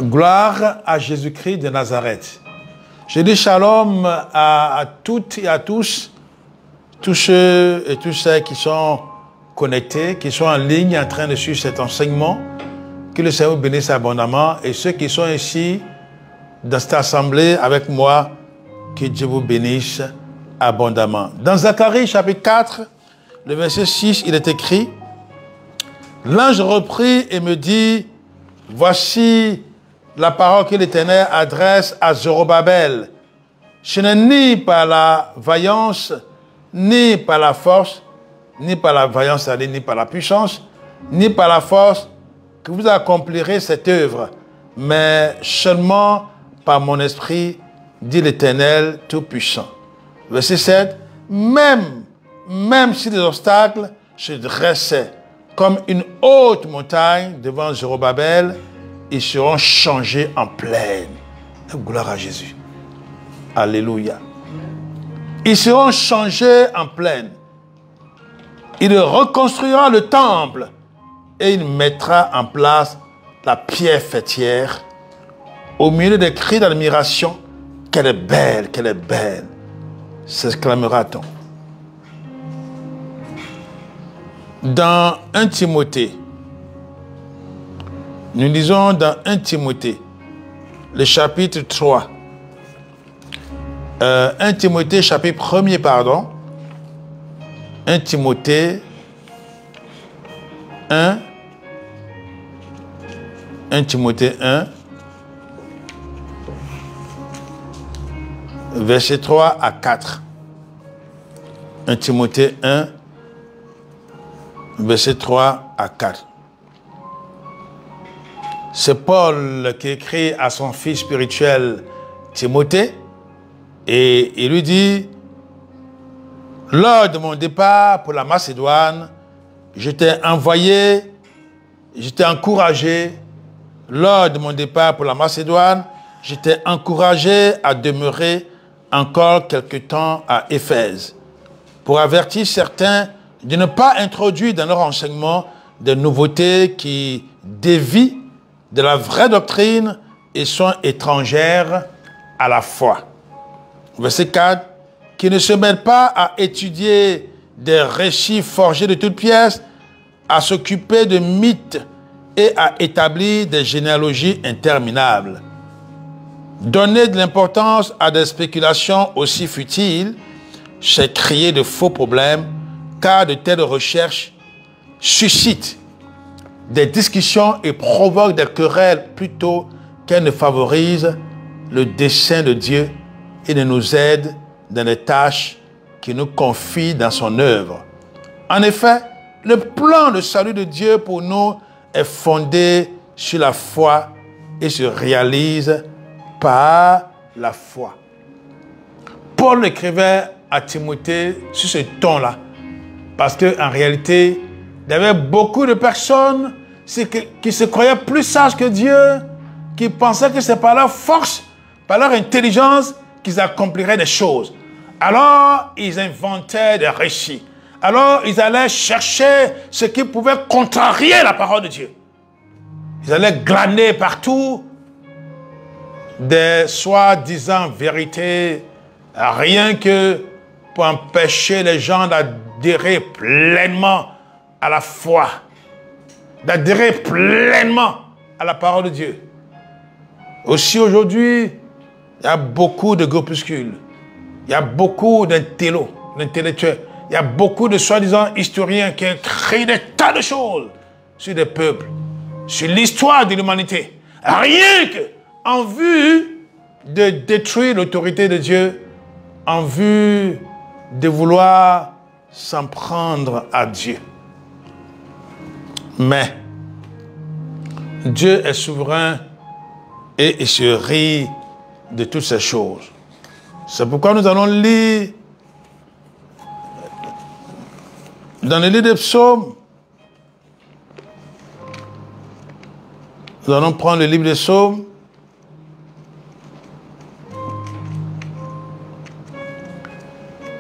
Gloire à Jésus-Christ de Nazareth. Je dis shalom à toutes et à tous ceux et toutes celles qui sont connectés, qui sont en ligne en train de suivre cet enseignement. Que le Seigneur vous bénisse abondamment. Et ceux qui sont ici dans cette assemblée avec moi, que Dieu vous bénisse abondamment. Dans Zacharie chapitre 4, le verset 6, il est écrit: l'ange reprit et me dit, voici la parole que l'Éternel adresse à Zorobabel. Ce n'est ni par la vaillance, ni par la force, ni par la vaillance, ni par la puissance, ni par la force que vous accomplirez cette œuvre, mais seulement par mon esprit, dit l'Éternel Tout-Puissant. Verset 7, même si les obstacles se dressaient comme une haute montagne devant Zorobabel, ils seront changés en plaine. Gloire à Jésus. Alléluia. Ils seront changés en plaine. Il reconstruira le temple et il mettra en place la pierre fêtière. Au milieu des cris d'admiration, qu'elle est belle, s'exclamera-t-on. Dans 1 Timothée, nous lisons dans 1 Timothée, le chapitre 3. 1 Timothée, chapitre 1er, pardon. 1 Timothée 1. 1 Timothée 1. Verset 3 à 4. 1 Timothée 1. Verset 3 à 4. C'est Paul qui écrit à son fils spirituel Timothée et il lui dit: lors de mon départ pour la Macédoine, je t'ai envoyé, je t'ai encouragé. Lors de mon départ pour la Macédoine, je t'ai encouragé à demeurer encore quelque temps à Éphèse, pour avertir certains de ne pas introduire dans leur enseignement des nouveautés qui dévient de la vraie doctrine et sont étrangères à la foi. Verset 4, qui ne se mêlent pas à étudier des récits forgés de toutes pièces, à s'occuper de mythes et à établir des généalogies interminables. Donner de l'importance à des spéculations aussi futiles, c'est créer de faux problèmes, car de telles recherches suscitent des discussions et provoquent des querelles plutôt qu'elles ne favorisent le dessein de Dieu et ne nous aident dans les tâches qu'il nous confie dans son œuvre. En effet, le plan de salut de Dieu pour nous est fondé sur la foi et se réalise par la foi. Paul écrivait à Timothée sur ce ton-là, parce qu'en réalité, il y avait beaucoup de personnes qui se croyaient plus sages que Dieu, qui pensaient que c'est par leur force, par leur intelligence qu'ils accompliraient des choses. Alors, ils inventaient des récits. Alors, ils allaient chercher ce qui pouvait contrarier la parole de Dieu. Ils allaient glaner partout des soi-disant vérités, rien que pour empêcher les gens d'adhérer pleinement à la foi, d'adhérer pleinement à la parole de Dieu. Aussi aujourd'hui, il y a beaucoup de groupuscules, il y a beaucoup d'intellectuels, il y a beaucoup de soi-disant historiens qui ont créé des tas de choses sur des peuples, sur l'histoire de l'humanité, rien qu'en vue de détruire l'autorité de Dieu, en vue de vouloir s'en prendre à Dieu. Mais Dieu est souverain et il se rit de toutes ces choses. C'est pourquoi nous allons lire dans le livre des psaumes. Nous allons prendre le livre des psaumes.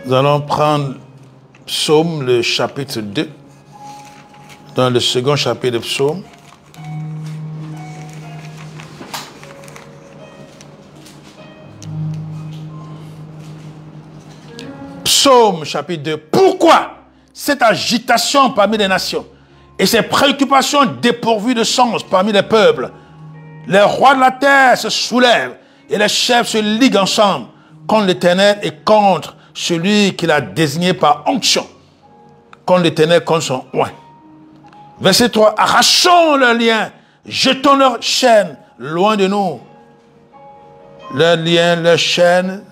Nous allons prendre Psaume, le chapitre 2, dans le second chapitre de Psaume. Psaume chapitre 2. Pourquoi cette agitation parmi les nations et ces préoccupations dépourvues de sens parmi les peuples? Les rois de la terre se soulèvent et les chefs se liguent ensemble contre l'Éternel et contre celui qu'il a désigné par onction. Contre l'Éternel, contre son oint. Verset 3. Arrachons leurs liens, jetons leurs chaînes loin de nous. Leurs liens, leurs chaînes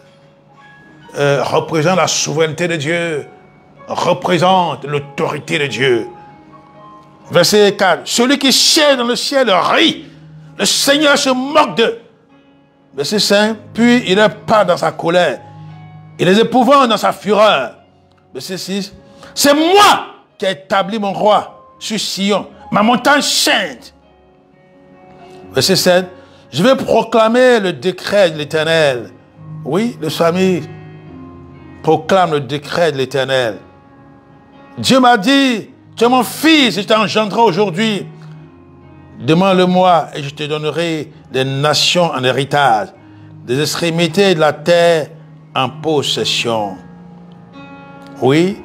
représentent la souveraineté de Dieu, représentent l'autorité de Dieu. Verset 4. Celui qui siège dans le ciel rit, le Seigneur se moque d'eux. Verset 5. Puis il leur parle dans sa colère, il les épouvante dans sa fureur. Verset 6. C'est moi qui ai établi mon roi sur Sion, ma montagne sainte. Verset 7. Je vais proclamer le décret de l'Éternel. Oui, le psalmiste proclame le décret de l'Éternel. Dieu m'a dit, tu es mon fils, je t'ai engendré aujourd'hui. Demande-le-moi et je te donnerai des nations en héritage, des extrémités de la terre en possession. Oui,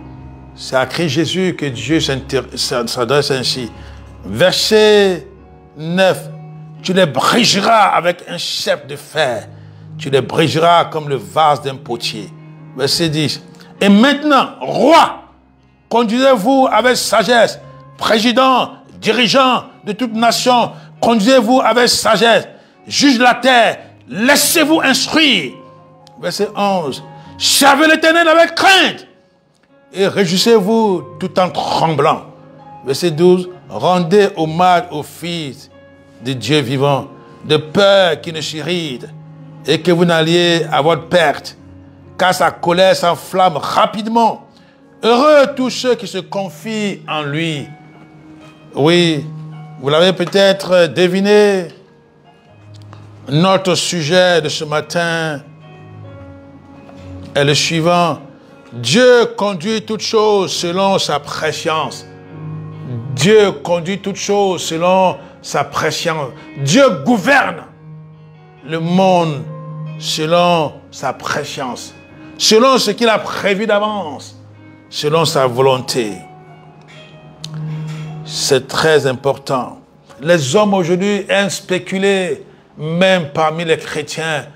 c'est à Christ Jésus que Dieu s'adresse ainsi. Verset 9. Tu les briseras avec un sceptre de fer. Tu les briseras comme le vase d'un potier. Verset 10. Et maintenant, roi, conduisez-vous avec sagesse. Président, dirigeant de toute nation, conduisez-vous avec sagesse. Juge de la terre, laissez-vous instruire. Verset 11. Servez l'Éternel avec crainte et réjouissez-vous tout en tremblant. Verset 12. Rendez hommage au Fils de Dieu vivant, de peur qu'il ne s'irrite et que vous n'alliez à votre perte, car sa colère s'enflamme rapidement. Heureux tous ceux qui se confient en lui. Oui, vous l'avez peut-être deviné, notre sujet de ce matin est le suivant. Dieu conduit toutes choses selon sa prescience. Dieu conduit toutes choses selon sa prescience. Dieu gouverne le monde selon sa prescience, selon ce qu'il a prévu d'avance, selon sa volonté. C'est très important. Les hommes aujourd'hui aiment spéculer, même parmi les chrétiens,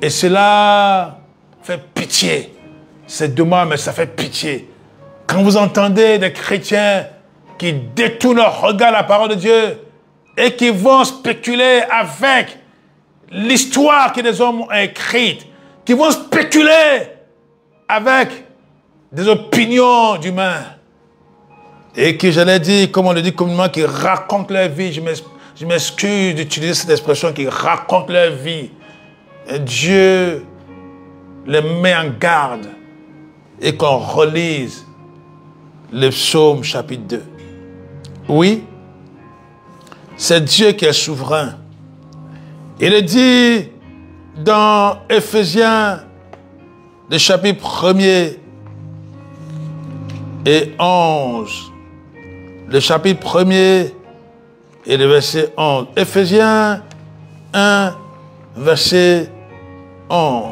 et cela fait pitié. C'est dommage, mais ça fait pitié. Quand vous entendez des chrétiens qui détournent leur regard à la parole de Dieu et qui vont spéculer avec l'histoire que les hommes ont écrite, qui vont spéculer avec des opinions d'humains, et qui, je l'ai dit, comme on le dit communément, qui racontent leur vie. Je m'excuse d'utiliser cette expression, qui racontent leur vie. Et Dieu les met en garde et qu'on relise le psaume chapitre 2. Oui, c'est Dieu qui est souverain. Il est dit dans Éphésiens, le chapitre 1er et 11. Le chapitre 1er et le verset 11. Éphésiens 1, verset 11.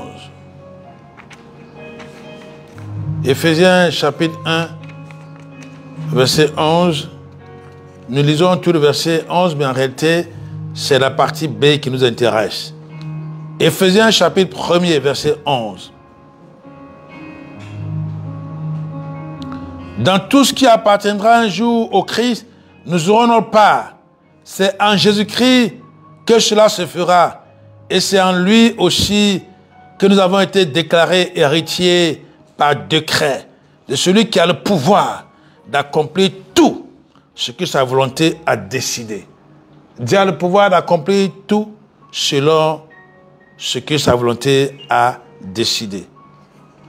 Éphésiens chapitre 1, verset 11. Nous lisons tout le verset 11, mais en réalité, c'est la partie B qui nous intéresse. Éphésiens chapitre 1er, verset 11. Dans tout ce qui appartiendra un jour au Christ, nous aurons notre part. C'est en Jésus-Christ que cela se fera. Et c'est en lui aussi que nous avons été déclarés héritiers par décret de celui qui a le pouvoir d'accomplir tout ce que sa volonté a décidé. Dieu a le pouvoir d'accomplir tout selon ce que sa volonté a décidé.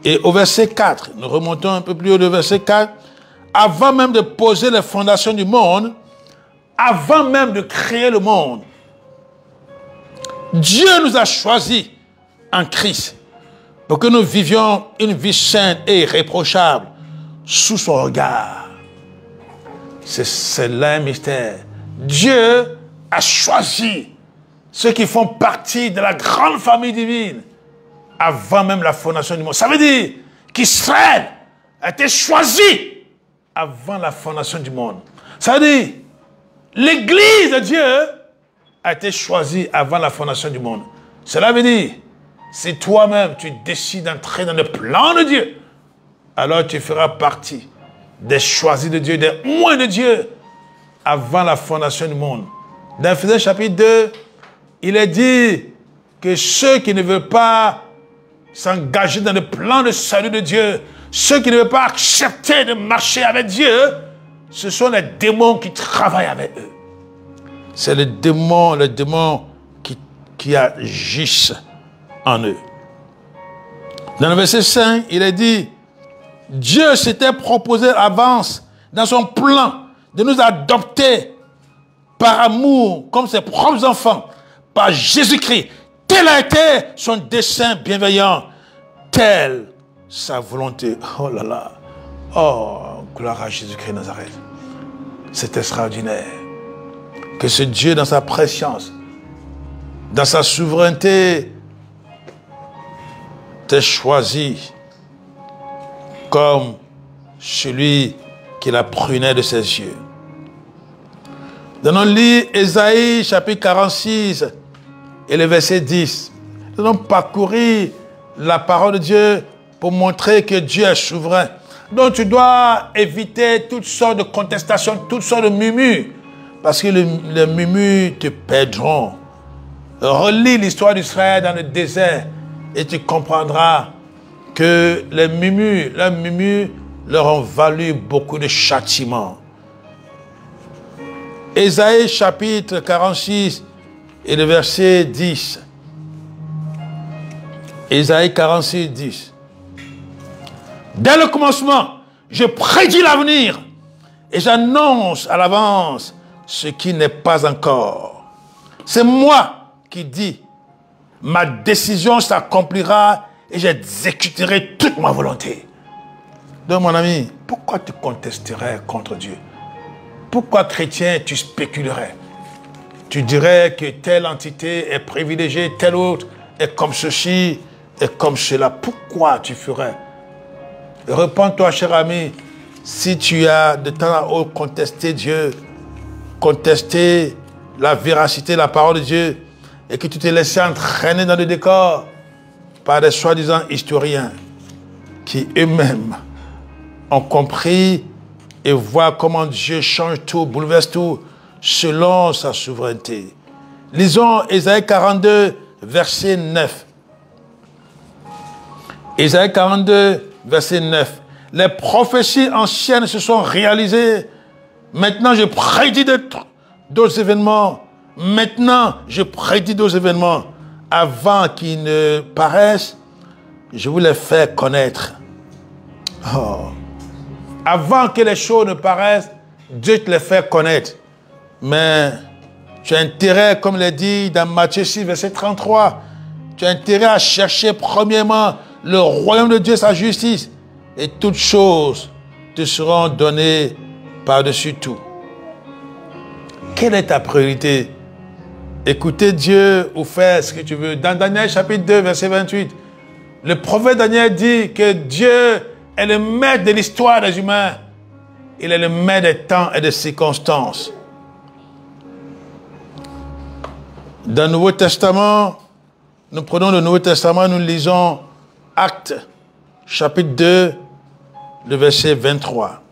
Et au verset 4, nous remontons un peu plus haut, le verset 4, avant même de poser les fondations du monde, avant même de créer le monde, Dieu nous a choisis en Christ pour que nous vivions une vie sainte et irréprochable sous son regard. C'est là un mystère. Dieu a choisi ceux qui font partie de la grande famille divine avant même la fondation du monde. Ça veut dire qu'Israël a été choisi avant la fondation du monde. Ça veut dire, l'Église de Dieu a été choisie avant la fondation du monde. Cela veut dire, si toi-même tu décides d'entrer dans le plan de Dieu, alors tu feras partie des choisis de Dieu, des oints de Dieu, avant la fondation du monde. Dans Ephésiens chapitre 2, il est dit que ceux qui ne veulent pas s'engager dans le plan de salut de Dieu, ceux qui ne veulent pas accepter de marcher avec Dieu, ce sont les démons qui travaillent avec eux. C'est les démons qui agissent en eux. Dans le verset 5, il est dit, Dieu s'était proposé à l'avance dans son plan de nous adopter par amour comme ses propres enfants, par Jésus-Christ. Tel a été son dessein bienveillant, telle sa volonté. Oh là là, oh, gloire à Jésus-Christ de Nazareth. C'est extraordinaire que ce Dieu, dans sa préscience, dans sa souveraineté, t'ait choisi comme celui qui la prunait de ses yeux. Nous allons lire Ésaïe chapitre 46 et le verset 10. Nous allons parcourir la parole de Dieu pour montrer que Dieu est souverain. Donc tu dois éviter toutes sortes de contestations, toutes sortes de murmures, parce que les murmures te perdront. Relis l'histoire d'Israël dans le désert et tu comprendras que les murmures, leurs murmures leur ont valu beaucoup de châtiments. Ésaïe chapitre 46 et le verset 10. Ésaïe 46, 10. Dès le commencement, je prédis l'avenir et j'annonce à l'avance ce qui n'est pas encore. C'est moi qui dis, ma décision s'accomplira et j'exécuterai toute ma volonté. Donc mon ami, pourquoi tu contesterais contre Dieu? Pourquoi chrétien tu spéculerais? Tu dirais que telle entité est privilégiée, telle autre est comme ceci, est comme cela. Pourquoi tu ferais? Réponds-toi, cher ami, si tu as de temps à autre contesté Dieu, contesté la véracité de la parole de Dieu, et que tu t'es laissé entraîner dans le décor par des soi-disant historiens qui eux-mêmes ont compris et voient comment Dieu change tout, bouleverse tout selon sa souveraineté. Lisons Ésaïe 42, verset 9. Ésaïe 42, verset 9. Les prophéties anciennes se sont réalisées. Maintenant, je prédis d'autres événements. Maintenant, je prédis d'autres événements. Avant qu'ils ne paraissent, je vous les fais connaître. Oh. Avant que les choses ne paraissent, Dieu te les fait connaître. Mais tu as intérêt, comme il est dit dans Matthieu 6, verset 33, tu as intérêt à chercher premièrement le royaume de Dieu, sa justice, et toutes choses te seront données par-dessus tout. Quelle est ta priorité? Écouter Dieu ou faire ce que tu veux. Dans Daniel chapitre 2, verset 28, le prophète Daniel dit que Dieu est le maître de l'histoire des humains. Il est le maître des temps et des circonstances. Dans le Nouveau Testament, nous prenons le Nouveau Testament, nous lisons Actes, chapitre 2, le verset 23.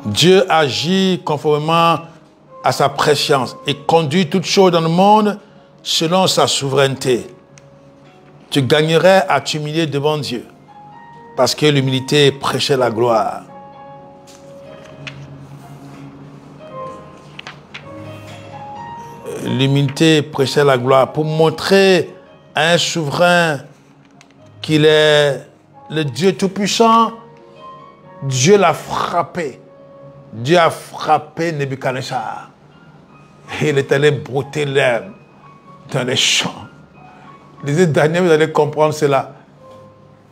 Dieu agit conformément à sa préscience et conduit toutes choses dans le monde selon sa souveraineté. Tu gagnerais à t'humilier devant Dieu parce que l'humilité prêchait la gloire. L'humilité prêchait la gloire pour montrer à un souverain qu'il est le Dieu Tout-Puissant. Dieu l'a frappé. Dieu a frappé Nebuchadnezzar. Il est allé brouter l'herbe dans les champs. Lisez Daniel, vous allez comprendre cela.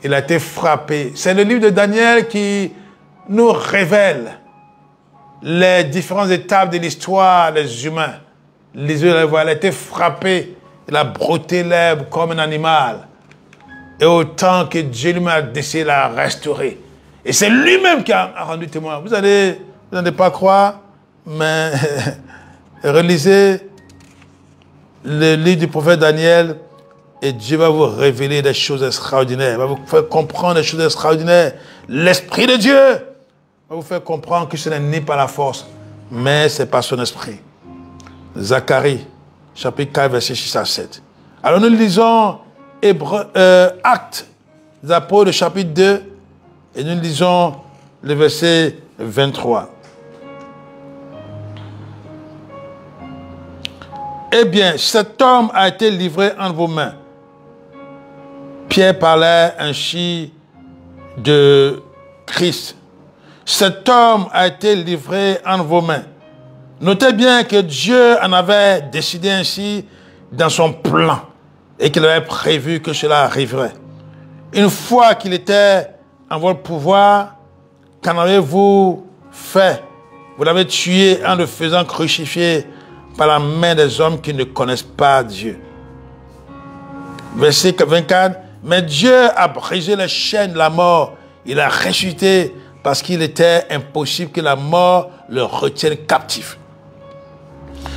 Il a été frappé. C'est le livre de Daniel qui nous révèle les différentes étapes de l'histoire des humains. Lisez, il a été frappé. il a brouté l'herbe comme un animal. Et autant que Dieu lui-même a décidé de la restaurer. Et c'est lui-même qui a rendu témoin. Vous n'allez pas croire, mais relisez le livre du prophète Daniel et Dieu va vous révéler des choses extraordinaires. Il va vous faire comprendre des choses extraordinaires. L'Esprit de Dieu va vous faire comprendre que ce n'est ni par la force, mais c'est par son esprit. Zacharie, chapitre 4, verset 6 à 7. Alors nous lisons Actes des Apôtres, chapitre 2, et nous lisons le verset 23. Eh bien, cet homme a été livré entre vos mains. Pierre parlait ainsi de Christ. Cet homme a été livré entre vos mains. Notez bien que Dieu en avait décidé ainsi dans son plan et qu'il avait prévu que cela arriverait. Une fois qu'il était en votre pouvoir, qu'en avez-vous fait? Vous l'avez tué en le faisant crucifier par la main des hommes qui ne connaissent pas Dieu. Verset 24. Mais Dieu a brisé les chaînes de la mort. Il a ressuscité parce qu'il était impossible que la mort le retienne captif.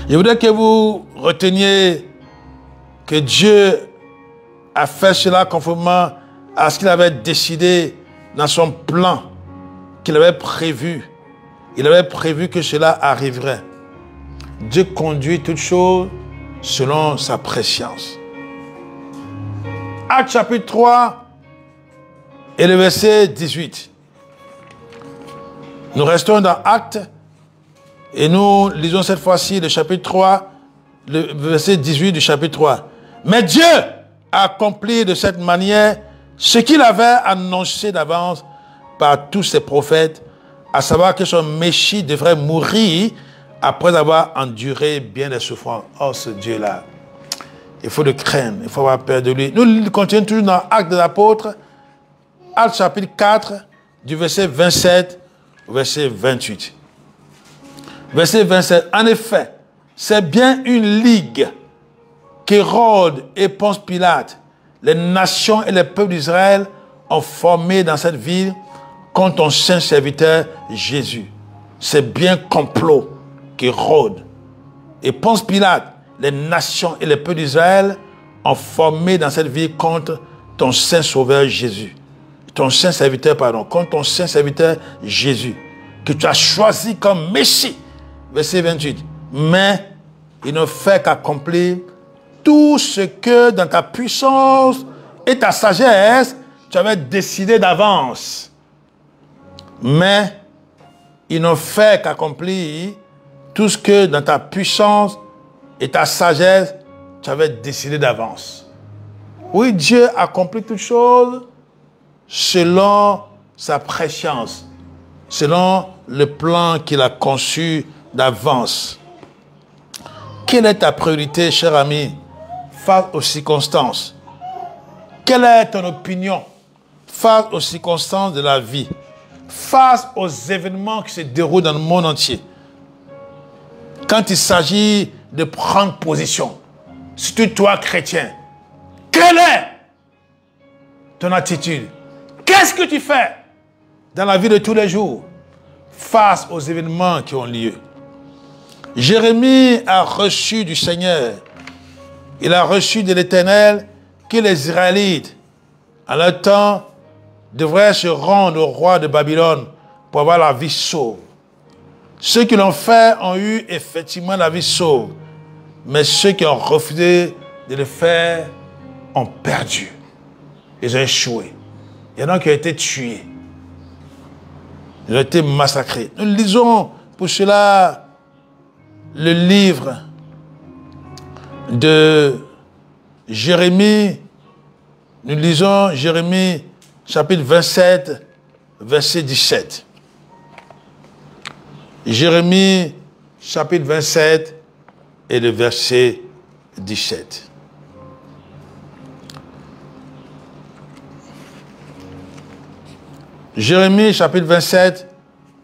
Je voudrais que vous reteniez que Dieu a fait cela conformément à ce qu'il avait décidé dans son plan, qu'il avait prévu. Il avait prévu que cela arriverait. Dieu conduit toutes choses selon sa prescience. Actes chapitre 3 et le verset 18. Nous restons dans Actes et nous lisons cette fois-ci le chapitre 3, le verset 18 du chapitre 3. Mais Dieu a accompli de cette manière ce qu'il avait annoncé d'avance par tous ses prophètes, à savoir que son Messie devrait mourir après avoir enduré bien des souffrances. Oh, ce Dieu-là, il faut le craindre, il faut avoir peur de lui. Nous continuons toujours dans Actes des Apôtres, Actes chapitre 4, du verset 27 au verset 28. Verset 27. En effet, c'est bien une ligue qu'Hérode et Ponce Pilate, les nations et les peuples d'Israël ont formé dans cette ville contre ton saint serviteur Jésus. C'est bien complot qu'Hérode et Ponce Pilate, les nations et les peuples d'Israël ont formé dans cette ville contre ton saint sauveur Jésus. Ton saint serviteur, pardon, contre ton saint serviteur Jésus, que tu as choisi comme Messie. Verset 28. Mais il ne fait qu'accomplir tout ce que dans ta puissance et ta sagesse, tu avais décidé d'avance. Mais il ne fait qu'accomplir tout ce que dans ta puissance et ta sagesse, tu avais décidé d'avance. Oui, Dieu accomplit toutes choses selon sa prescience, selon le plan qu'il a conçu d'avance. Quelle est ta priorité, cher ami, face aux circonstances? Quelle est ton opinion face aux circonstances de la vie, face aux événements qui se déroulent dans le monde entier? Quand il s'agit de prendre position, surtout toi, chrétien, quelle est ton attitude? Qu'est-ce que tu fais dans la vie de tous les jours face aux événements qui ont lieu? Jérémie a reçu du Seigneur, il a reçu de l'Éternel que les Israélites, en leur temps, devraient se rendre au roi de Babylone pour avoir la vie sauve. Ceux qui l'ont fait ont eu effectivement la vie sauve, mais ceux qui ont refusé de le faire ont perdu. Ils ont échoué. Il y en a qui ont été tués. Ils ont été massacrés. Nous lisons pour cela le livre de Jérémie. Nous lisons Jérémie chapitre 27, verset 17. Jérémie chapitre 27 et le verset 17. Jérémie chapitre 27,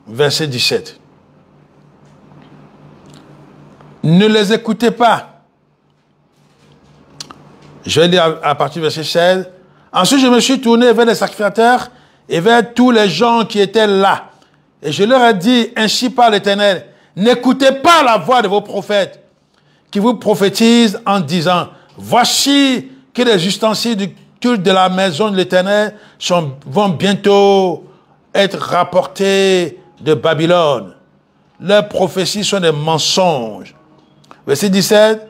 verset 17. Ne les écoutez pas. Je vais lire à partir du verset 16. Ensuite, je me suis tourné vers les sacrificateurs et vers tous les gens qui étaient là. Et je leur ai dit, ainsi parle l'Éternel, n'écoutez pas la voix de vos prophètes qui vous prophétisent en disant, voici que les ustensiles du culte de la maison de l'Éternel vont bientôt être rapportés de Babylone. Leurs prophéties sont des mensonges. Verset 17,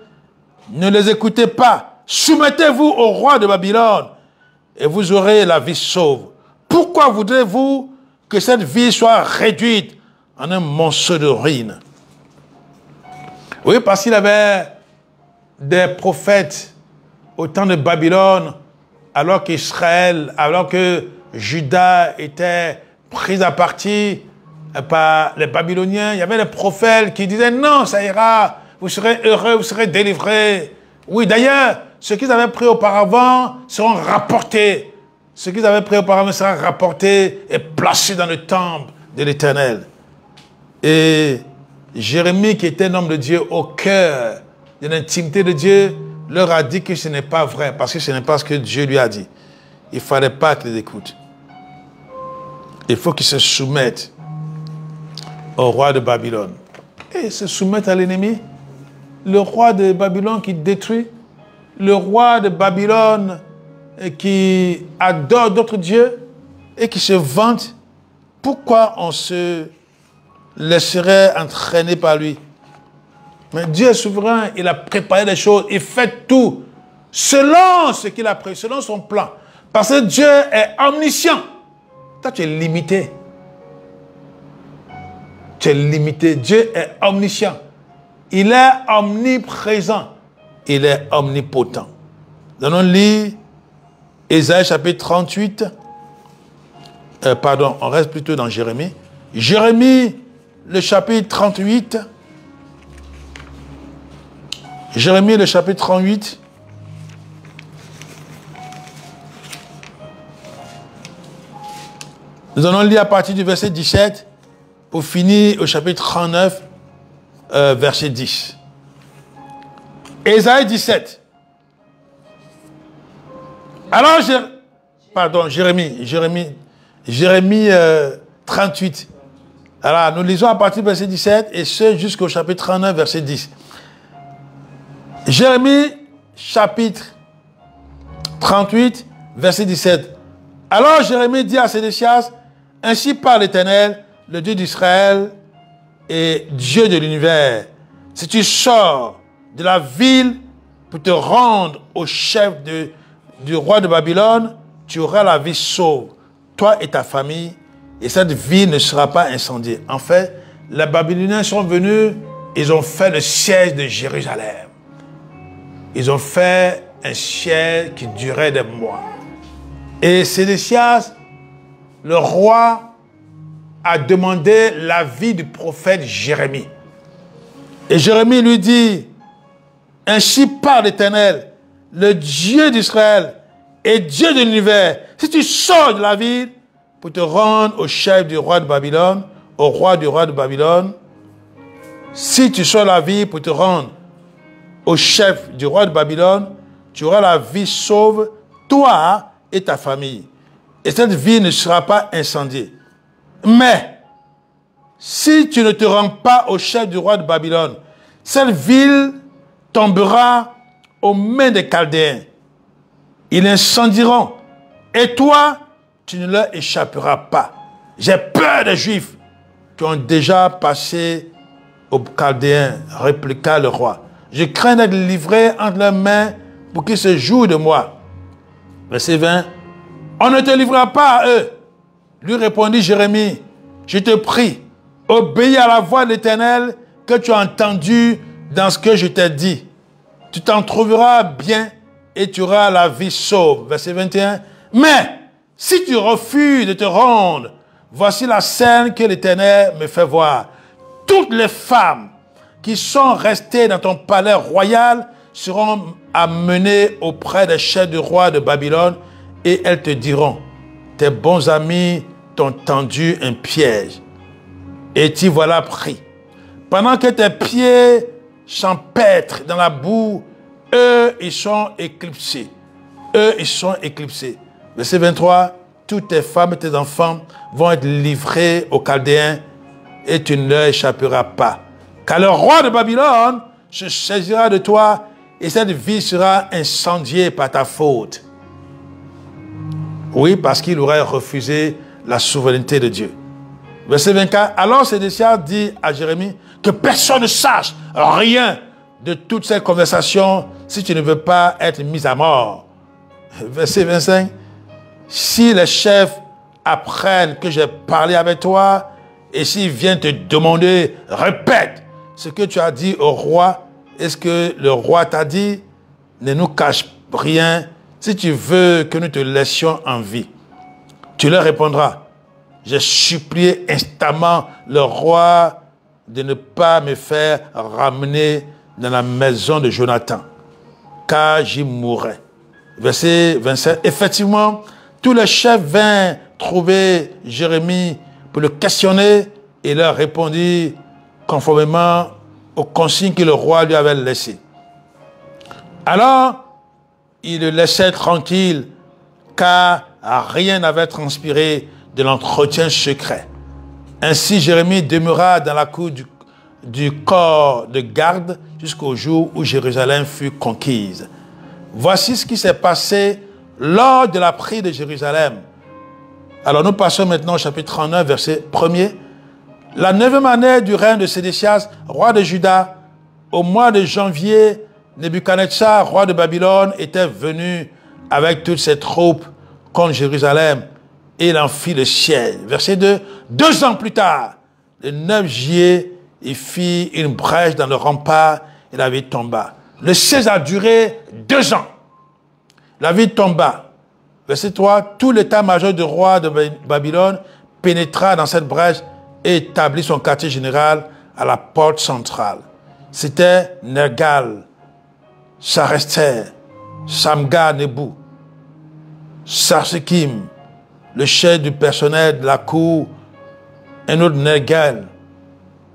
ne les écoutez pas. Soumettez-vous au roi de Babylone et vous aurez la vie sauve. Pourquoi voudrez-vous que cette vie soit réduite en un monceau de ruines? Oui, parce qu'il y avait des prophètes au temps de Babylone, alors qu'Israël, alors que Juda était pris à partie par les Babyloniens, il y avait des prophètes qui disaient non, ça ira, vous serez heureux, vous serez délivrés. Oui, d'ailleurs, ce qu'ils avaient pris auparavant seront rapportés. Ce qu'ils avaient pris auparavant sera rapporté et placé dans le temple de l'Éternel. Et Jérémie, qui était un homme de Dieu au cœur de l'intimité de Dieu, leur a dit que ce n'est pas vrai, parce que ce n'est pas ce que Dieu lui a dit. Il ne fallait pas qu'ils écoutent. Il faut qu'ils se soumettent au roi de Babylone. Et se soumettent à l'ennemi. Le roi de Babylone qui détruit. Le roi de Babylone qui adore d'autres dieux et qui se vante. Pourquoi on se laisserait entraîner par lui? Mais Dieu est souverain, il a préparé les choses, il fait tout selon ce qu'il a prévu, selon son plan. Parce que Dieu est omniscient. Toi, tu es limité. Tu es limité. Dieu est omniscient. Il est omniprésent. Il est omnipotent. Nous allons lire Ésaïe chapitre 38. On reste plutôt dans Jérémie. Jérémie, le chapitre 38. Jérémie, le chapitre 38. Nous allons lire à partir du verset 17 pour finir au chapitre 39, verset 10. Ésaïe 17. Alors, Jérémie 38. Alors, nous lisons à partir du verset 17 et ce jusqu'au chapitre 39, verset 10. Jérémie, chapitre 38, verset 17. Alors Jérémie dit à Sédécias, ainsi parle l'Éternel, le Dieu d'Israël et Dieu de l'univers. Si tu sors de la ville pour te rendre au chef du roi de Babylone, tu auras la vie sauve, toi et ta famille, et cette ville ne sera pas incendiée. En fait, les Babyloniens sont venus, ils ont fait le siège de Jérusalem. Ils ont fait un siège qui durait des mois. Et Sédécias, le roi, a demandé l'avis du prophète Jérémie. Et Jérémie lui dit, ainsi parle l'Éternel, le Dieu d'Israël et Dieu de l'univers. Si tu sors de la ville pour te rendre au chef du roi de Babylone, au roi du roi de Babylone, si tu sors de la ville pour te rendre au chef du roi de Babylone, tu auras la vie sauve, toi et ta famille. Et cette vie ne sera pas incendiée. Mais, si tu ne te rends pas au chef du roi de Babylone, cette ville tombera aux mains des Chaldéens. Ils l'incendieront. Et toi, tu ne leur échapperas pas. J'ai peur des Juifs qui ont déjà passé aux Chaldéens, répliqua le roi. Je crains d'être livré entre leurs mains pour qu'ils se jouent de moi. Verset 20. On ne te livrera pas à eux. Lui répondit Jérémie. Je te prie, obéis à la voix de l'Éternel que tu as entendue dans ce que je t'ai dit. Tu t'en trouveras bien et tu auras la vie sauve. Verset 21. Mais si tu refuses de te rendre, voici la scène que l'Éternel me fait voir. Toutes les femmes qui sont restées dans ton palais royal seront amenées auprès des chefs du roi de Babylone et elles te diront, tes bons amis t'ont tendu un piège et t'y voilà pris. Pendant que tes pieds s'empêtrent dans la boue eux, ils sont éclipsés. Eux, ils sont éclipsés. Verset 23, toutes tes femmes et tes enfants vont être livrés aux Chaldéens et tu ne leur échapperas pas. Car le roi de Babylone se saisira de toi et cette ville sera incendiée par ta faute. Oui, parce qu'il aurait refusé la souveraineté de Dieu. Verset 24, alors Sédécias dit à Jérémie que personne ne sache rien de toutes ces conversations si tu ne veux pas être mis à mort. Verset 25, si les chefs apprennent que j'ai parlé avec toi et s'ils viennent te demander, répète ce que tu as dit au roi, est-ce que le roi t'a dit, ne nous cache rien si tu veux que nous te laissions en vie. Tu leur répondras, j'ai supplié instamment le roi de ne pas me faire ramener dans la maison de Jonathan, car j'y mourrai. Verset 27. Effectivement, tous les chefs vinrent trouver Jérémie pour le questionner et leur répondit conformément aux consignes que le roi lui avait laissées. Alors, il le laissait tranquille, car rien n'avait transpiré de l'entretien secret. Ainsi, Jérémie demeura dans la cour du corps de garde jusqu'au jour où Jérusalem fut conquise. Voici ce qui s'est passé lors de la prise de Jérusalem. Alors nous passons maintenant au chapitre 39, verset 1er. La 9e année du règne de Sédécias, roi de Juda, au mois de janvier, Nebuchadnezzar, roi de Babylone, était venu avec toutes ses troupes contre Jérusalem et il en fit le siège. Verset 2. 2 ans plus tard, le 9 juillet, il fit une brèche dans le rempart et la ville tomba. Le siège a duré 2 ans. La ville tomba. Verset 3. Tout l'état-major du roi de Babylone pénétra dans cette brèche et établit son quartier général à la porte centrale. C'était Nergal, Sarester, Samgar Nebou, Sarsekim, le chef du personnel de la cour, un autre Nergal,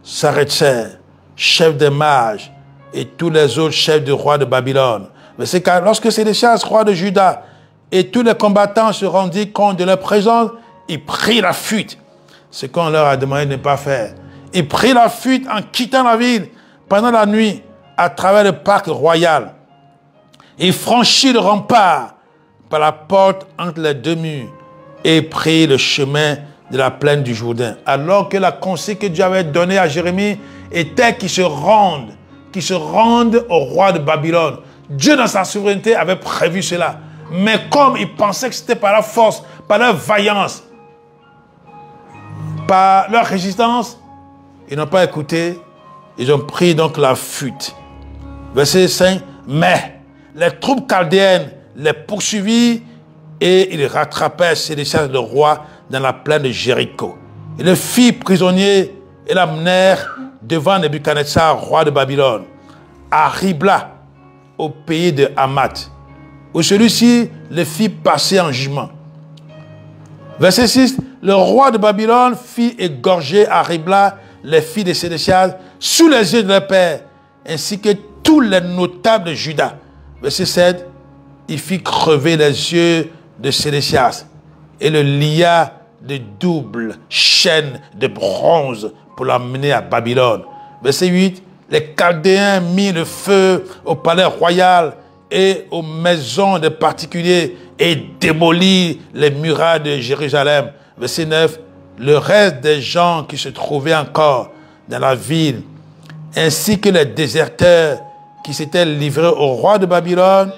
Saretser, chef des mages, et tous les autres chefs du roi de Babylone. Mais c'est car lorsque Sédécias, roi de Juda, et tous les combattants se rendirent compte de leur présence, ils prirent la fuite. Ce qu'on leur a demandé de ne pas faire. Ils prirent la fuite en quittant la ville pendant la nuit à travers le parc royal. Ils franchirent le rempart par la porte entre les 2 murs et prirent le chemin de la plaine du Jourdain. Alors que la consigne que Dieu avait donnée à Jérémie était qu'ils se rendent au roi de Babylone. Dieu, dans sa souveraineté, avait prévu cela. Mais comme ils pensaient que c'était par la force, par leur vaillance, par leur résistance, ils n'ont pas écouté. Ils ont pris donc la fuite. Verset 5. Mais les troupes chaldéennes les poursuivirent et ils rattrapèrent Sédécias le roi dans la plaine de Jéricho. Ils le firent prisonnier et l'amenèrent devant Nebuchadnezzar, roi de Babylone, à Ribla, au pays de Hamath, où celui-ci le fit passer en jugement. Verset 6. Le roi de Babylone fit égorger à Ribla les filles de Sédécias sous les yeux de leur père, ainsi que tous les notables de Juda. Verset 7. Il fit crever les yeux de Sédécias et le lia de doubles chaînes de bronze pour l'emmener à Babylone. Verset 8. Les Chaldéens mirent le feu au palais royal et aux maisons des particuliers et démolirent les murailles de Jérusalem. Verset 9. Le reste des gens qui se trouvaient encore dans la ville, ainsi que les déserteurs qui s'étaient livrés au roi de Babylone,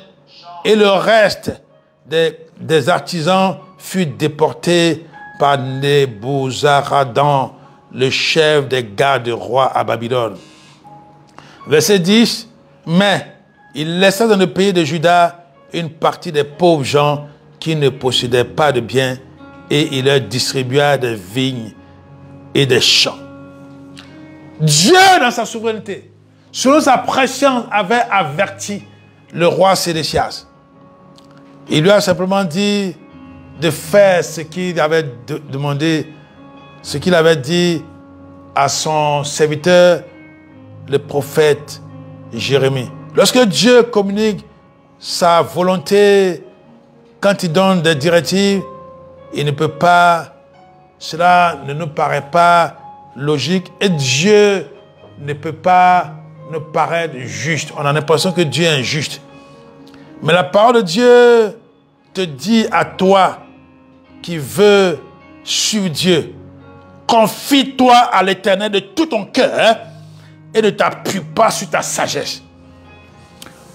et le reste des artisans fut déporté par Nebuzaradan, le chef des gardes du roi à Babylone. Verset 10. Mais il laissa dans le pays de Juda une partie des pauvres gens qui ne possédaient pas de biens et il leur distribua des vignes et des champs. Dieu, dans sa souveraineté, selon sa préscience, avait averti le roi Sédécias. Il lui a simplement dit de faire ce qu'il avait demandé, ce qu'il avait dit à son serviteur, le prophète Jérémie. Lorsque Dieu communique sa volonté, quand il donne des directives, il ne peut pas, cela ne nous paraît pas logique et Dieu ne peut pas nous paraître juste. On a l'impression que Dieu est injuste. Mais la parole de Dieu te dit à toi qui veux suivre Dieu, confie-toi à l'Éternel de tout ton cœur et ne t'appuie pas sur ta sagesse.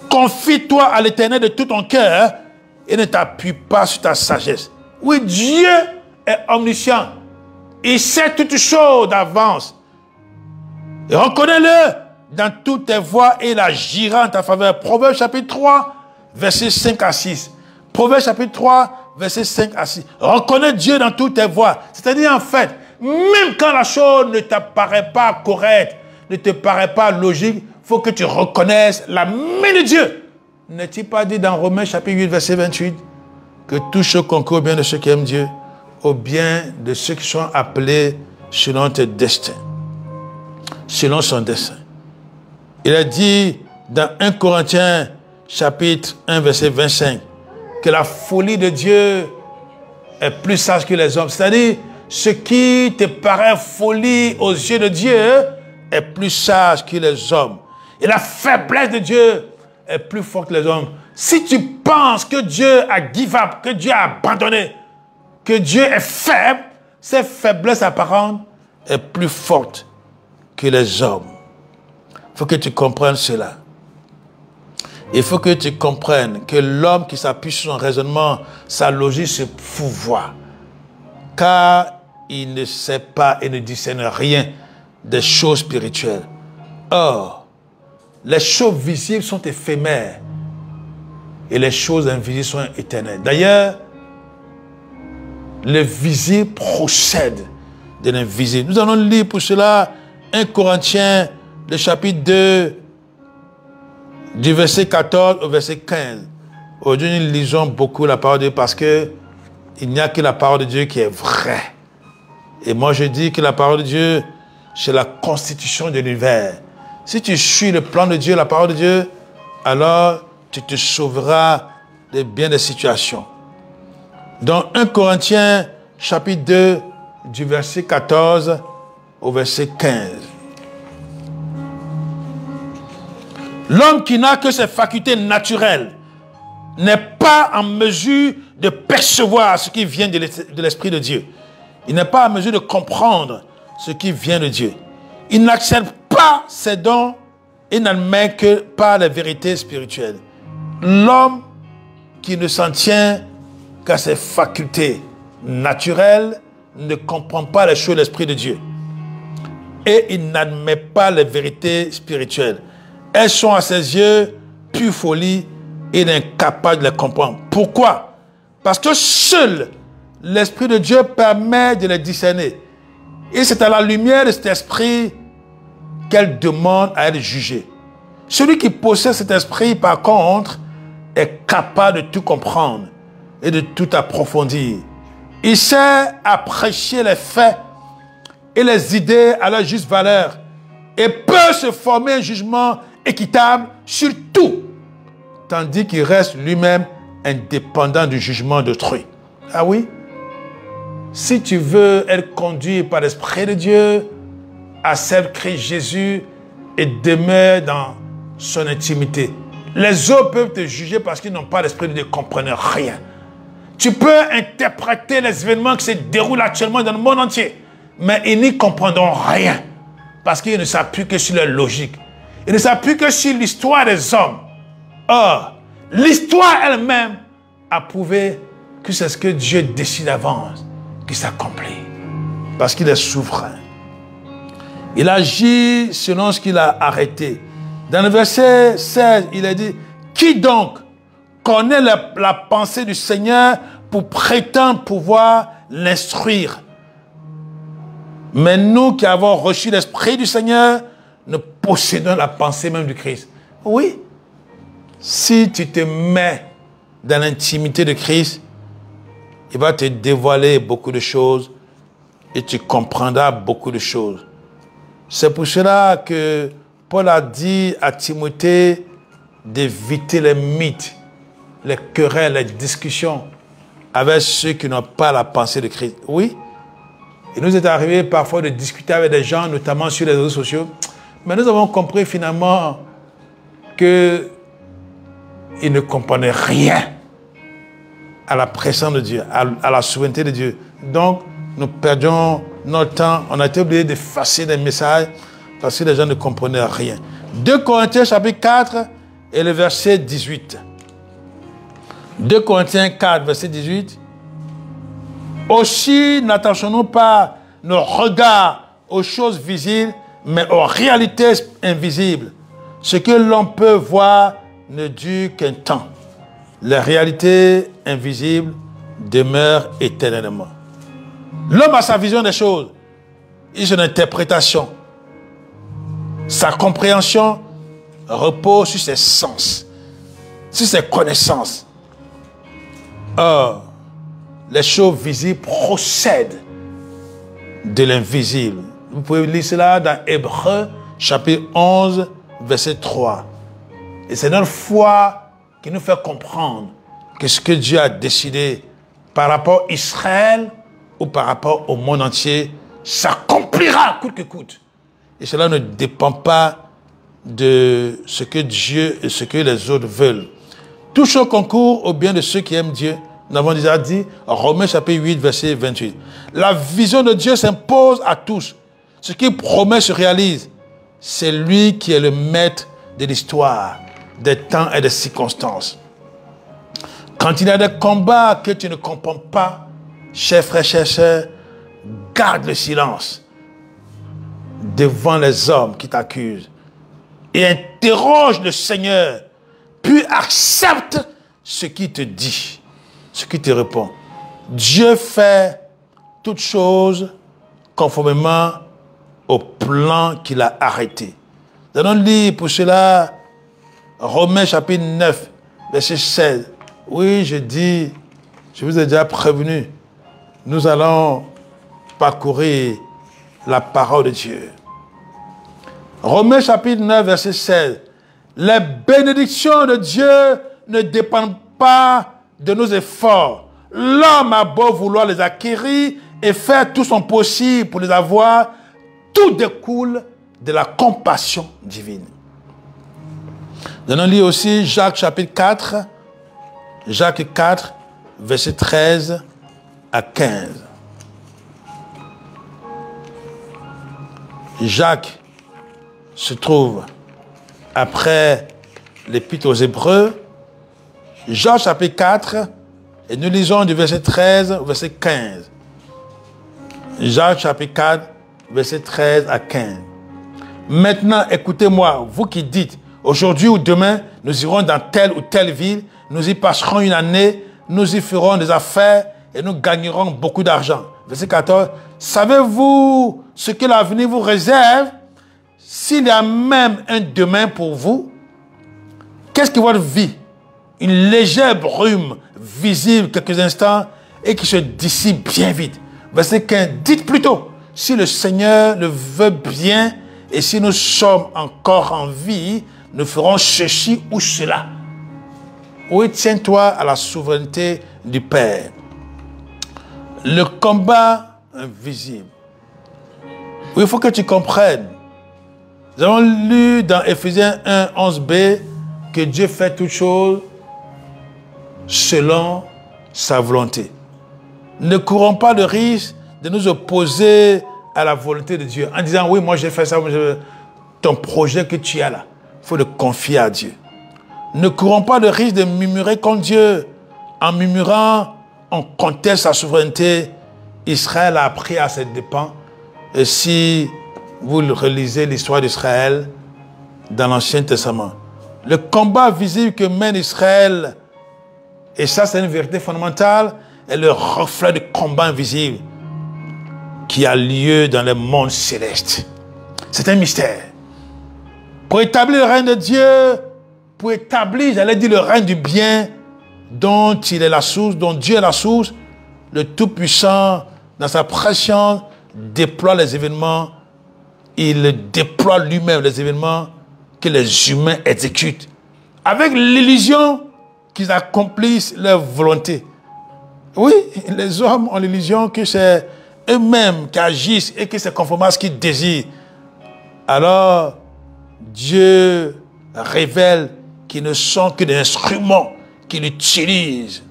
Confie-toi à l'Éternel de tout ton cœur et ne t'appuie pas sur ta sagesse. Oui, Dieu est omniscient. Il sait toutes choses d'avance. Et reconnais-le dans toutes tes voies et il agira en ta faveur. Proverbe chapitre 3, versets 5 à 6. Proverbe chapitre 3, versets 5 à 6. Reconnais Dieu dans toutes tes voies. C'est-à-dire, en fait, même quand la chose ne t'apparaît pas correcte, ne te paraît pas logique, il faut que tu reconnaisses la main de Dieu. N'est-il pas dit dans Romains chapitre 8, verset 28, que tout ce concourt au bien de ceux qui aiment Dieu, au bien de ceux qui sont appelés selon tes destins, selon son dessein. Il a dit dans 1 Corinthiens chapitre 1, verset 25, que la folie de Dieu est plus sage que les hommes. C'est-à-dire, ce qui te paraît folie aux yeux de Dieu est plus sage que les hommes. Et la faiblesse de Dieu est plus forte que les hommes. Si tu penses que Dieu a give up, que Dieu a abandonné, que Dieu est faible, cette faiblesse apparente est plus forte que les hommes. Il faut que tu comprennes cela. Il faut que tu comprennes que l'homme qui s'appuie sur son raisonnement, sa logique se pouvoir. Car il ne sait pas et ne discerne rien des choses spirituelles. Or, les choses visibles sont éphémères et les choses invisibles sont éternelles. D'ailleurs, le visible procède de l'invisible. Nous allons lire pour cela 1 Corinthiens, le chapitre 2, du verset 14 au verset 15. Aujourd'hui, nous lisons beaucoup la parole de Dieu parce que il n'y a que la parole de Dieu qui est vraie. Et moi, je dis que la parole de Dieu, c'est la constitution de l'univers. Si tu suis le plan de Dieu, la parole de Dieu, alors tu te sauveras de bien des situations. Dans 1 Corinthiens, chapitre 2, du verset 14 au verset 15. L'homme qui n'a que ses facultés naturelles n'est pas en mesure de percevoir ce qui vient de l'Esprit de Dieu. Il n'est pas en mesure de comprendre ce qui vient de Dieu. Il n'accepte pas ses dons et n'admet que par les vérités spirituelles. L'homme qui ne s'en tient qu'à ses facultés naturelles ne comprend pas les choses de l'Esprit de Dieu. Et il n'admet pas les vérités spirituelles. Elles sont à ses yeux pure folie et il est incapable de les comprendre. Pourquoi? Parce que seul l'Esprit de Dieu permet de les discerner. Et c'est à la lumière de cet esprit qu'elle demande à être jugée. Celui qui possède cet esprit, par contre, est capable de tout comprendre et de tout approfondir. Il sait apprécier les faits et les idées à leur juste valeur et peut se former un jugement équitable sur tout, tandis qu'il reste lui-même indépendant du jugement d'autrui. Ah oui? Si tu veux être conduit par l'Esprit de Dieu, accepte Christ Jésus et demeure dans son intimité. Les autres peuvent te juger parce qu'ils n'ont pas l'Esprit de Dieu, ils ne comprennent rien. Tu peux interpréter les événements qui se déroulent actuellement dans le monde entier, mais ils n'y comprendront rien parce qu'ils ne s'appuient que sur leur logique. Ils ne s'appuient que sur l'histoire des hommes. Or, l'histoire elle-même a prouvé que c'est ce que Dieu décide d'avance qui s'accomplit. Parce qu'il est souverain. Il agit selon ce qu'il a arrêté. Dans le verset 16, il a dit, « Qui donc connaît la pensée du Seigneur pour prétendre pouvoir l'instruire? Mais nous qui avons reçu l'Esprit du Seigneur, nous possédons la pensée même du Christ. » Oui, si tu te mets dans l'intimité de Christ, il va te dévoiler beaucoup de choses et tu comprendras beaucoup de choses. C'est pour cela que Paul a dit à Timothée d'éviter les mythes, les querelles, les discussions avec ceux qui n'ont pas la pensée de Christ. Oui, il nous est arrivé parfois de discuter avec des gens, notamment sur les réseaux sociaux, mais nous avons compris finalement qu'ils ne comprenaient rien à la présence de Dieu, à la souveraineté de Dieu. Donc, nous perdions notre temps, on a été obligé d'effacer des messages parce que les gens ne comprenaient rien. 2 Corinthiens chapitre 4 et le verset 18. 2 Corinthiens 4, verset 18. Aussi, n'attachons-nous pas nos regards aux choses visibles, mais aux réalités invisibles. Ce que l'on peut voir ne dure qu'un temps. Les réalités invisibles demeurent éternellement. L'homme a sa vision des choses, il a son interprétation. Sa compréhension repose sur ses sens, sur ses connaissances. Or, les choses visibles procèdent de l'invisible. Vous pouvez lire cela dans Hébreux, chapitre 11, verset 3. Et c'est notre foi qui nous fait comprendre que ce que Dieu a décidé par rapport à Israël ou par rapport au monde entier s'accomplira coûte que coûte. Et cela ne dépend pas de ce que Dieu et ce que les autres veulent. Tout chose concourt au bien de ceux qui aiment Dieu. Nous avons déjà dit, Romains chapitre 8, verset 28. La vision de Dieu s'impose à tous. Ce qu'il promet se réalise. C'est lui qui est le maître de l'histoire, des temps et des circonstances. Quand il y a des combats que tu ne comprends pas, chers frères, chers sœurs, garde le silence devant les hommes qui t'accusent et interroge le Seigneur, puis accepte ce qu'il te dit, ce qu'il te répond. Dieu fait toutes choses conformément au plan qu'il a arrêté. Nous allons lire pour cela Romains chapitre 9, verset 16. Oui, je vous ai déjà prévenu, nous allons parcourir la parole de Dieu. Romains chapitre 9, verset 16. Les bénédictions de Dieu ne dépendent pas de nos efforts. L'homme a beau vouloir les acquérir et faire tout son possible pour les avoir, tout découle de la compassion divine. Nous allons lire aussi Jacques chapitre 4, Jacques 4, verset 13 à 15. Jacques se trouve après l'épître aux Hébreux, Jacques chapitre 4, et nous lisons du verset 13 au verset 15. Jacques chapitre 4, verset 13 à 15. Maintenant, écoutez-moi, vous qui dites, aujourd'hui ou demain, nous irons dans telle ou telle ville, nous y passerons une année, nous y ferons des affaires et nous gagnerons beaucoup d'argent. Verset 14. Savez-vous ce que l'avenir vous réserve? S'il y a même un demain pour vous, qu'est-ce que votre vie? Une légère brume visible quelques instants et qui se dissipe bien vite. Verset 15. Dites plutôt, si le Seigneur le veut bien et si nous sommes encore en vie, nous ferons ceci ou cela. Oui, tiens-toi à la souveraineté du Père. Le combat invisible. Oui, il faut que tu comprennes. Nous avons lu dans Éphésiens 1, 11b que Dieu fait toutes choses selon sa volonté. Ne courons pas le risque de nous opposer à la volonté de Dieu en disant, oui, moi j'ai fait ça, ton projet que tu as là, il faut le confier à Dieu. Ne courons pas le risque de murmurer contre Dieu. En murmurant, on conteste sa souveraineté. Israël a appris à ses dépens. Et si vous relisez l'histoire d'Israël dans l'Ancien Testament, le combat visible que mène Israël, et ça c'est une vérité fondamentale, est le reflet du combat invisible qui a lieu dans le monde céleste. C'est un mystère. Pour établir le règne de Dieu, pour établir, j'allais dire, le règne du bien dont il est la source, dont Dieu est la source, le Tout-Puissant, dans sa préscience, déploie les événements, il déploie lui-même les événements que les humains exécutent avec l'illusion qu'ils accomplissent leur volonté. Oui, les hommes ont l'illusion que c'est eux-mêmes qui agissent et que c'est conformément à ce qu'ils désirent. Alors, Dieu révèle qu'ils ne sont que des instruments qu'il utilise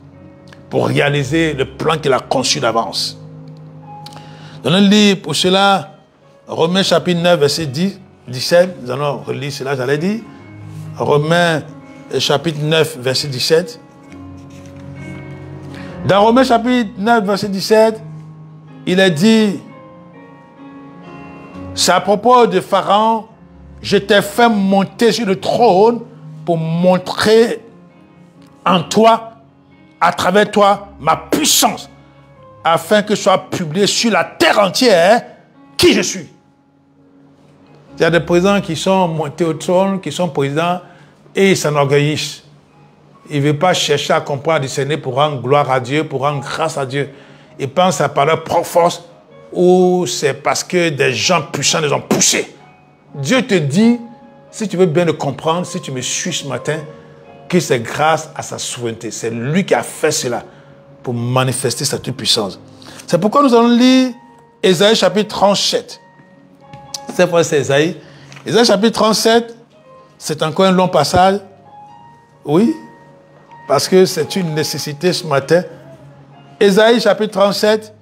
pour réaliser le plan qu'il a conçu d'avance. Nous allons lire pour cela Romains chapitre 9, verset 10, 17. Nous allons relire cela, j'allais dire. Romains chapitre 9, verset 17. Dans Romains chapitre 9, verset 17, il est dit, c'est à propos de Pharaon, je t'ai fait monter sur le trône pour montrer en toi, à travers toi, ma puissance, afin que soit publié sur la terre entière qui je suis. Il y a des présidents qui sont montés au trône, qui sont présidents, et ils s'enorgueillissent. Ils ne veulent pas chercher à comprendre, à discerner pour rendre gloire à Dieu, pour rendre grâce à Dieu. Ils pensent à par leur propre force, ou c'est parce que des gens puissants les ont poussés. Dieu te dit, si tu veux bien le comprendre, si tu me suis ce matin, que c'est grâce à sa souveraineté. C'est lui qui a fait cela pour manifester sa toute puissance. C'est pourquoi nous allons lire Ésaïe chapitre 37. Cette fois, c'est Ésaïe. Ésaïe chapitre 37, c'est encore un long passage. Oui, parce que c'est une nécessité ce matin. Ésaïe chapitre 37,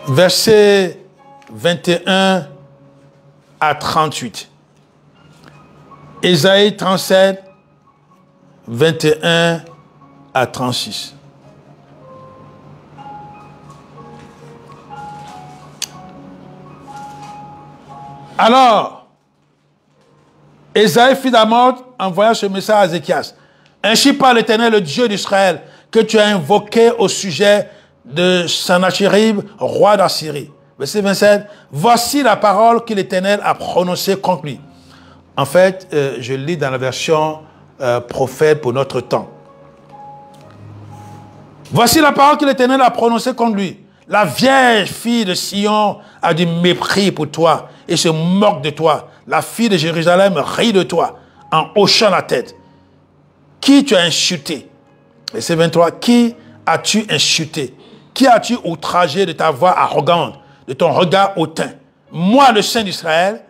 versets 21 à 38. Ésaïe 37, 21 à 36. Alors, Ésaïe, fils d'Amoz, envoya ce message à Ézéchias. Ainsi parle l'Éternel, le Dieu d'Israël, que tu as invoqué au sujet de Sennachérib, roi d'Assyrie. Verset 27. Voici la parole que l'Éternel a prononcée contre lui. En fait, je lis dans la version prophète pour notre temps. Voici la parole que l'Éternel a prononcée contre lui. La vierge fille de Sion a du mépris pour toi et se moque de toi. La fille de Jérusalem rit de toi en hochant la tête. Qui tu as insulté? Verset 23. Qui as-tu insulté? Qui as-tu outragé de ta voix arrogante, de ton regard hautain? Moi, le Saint d'Israël,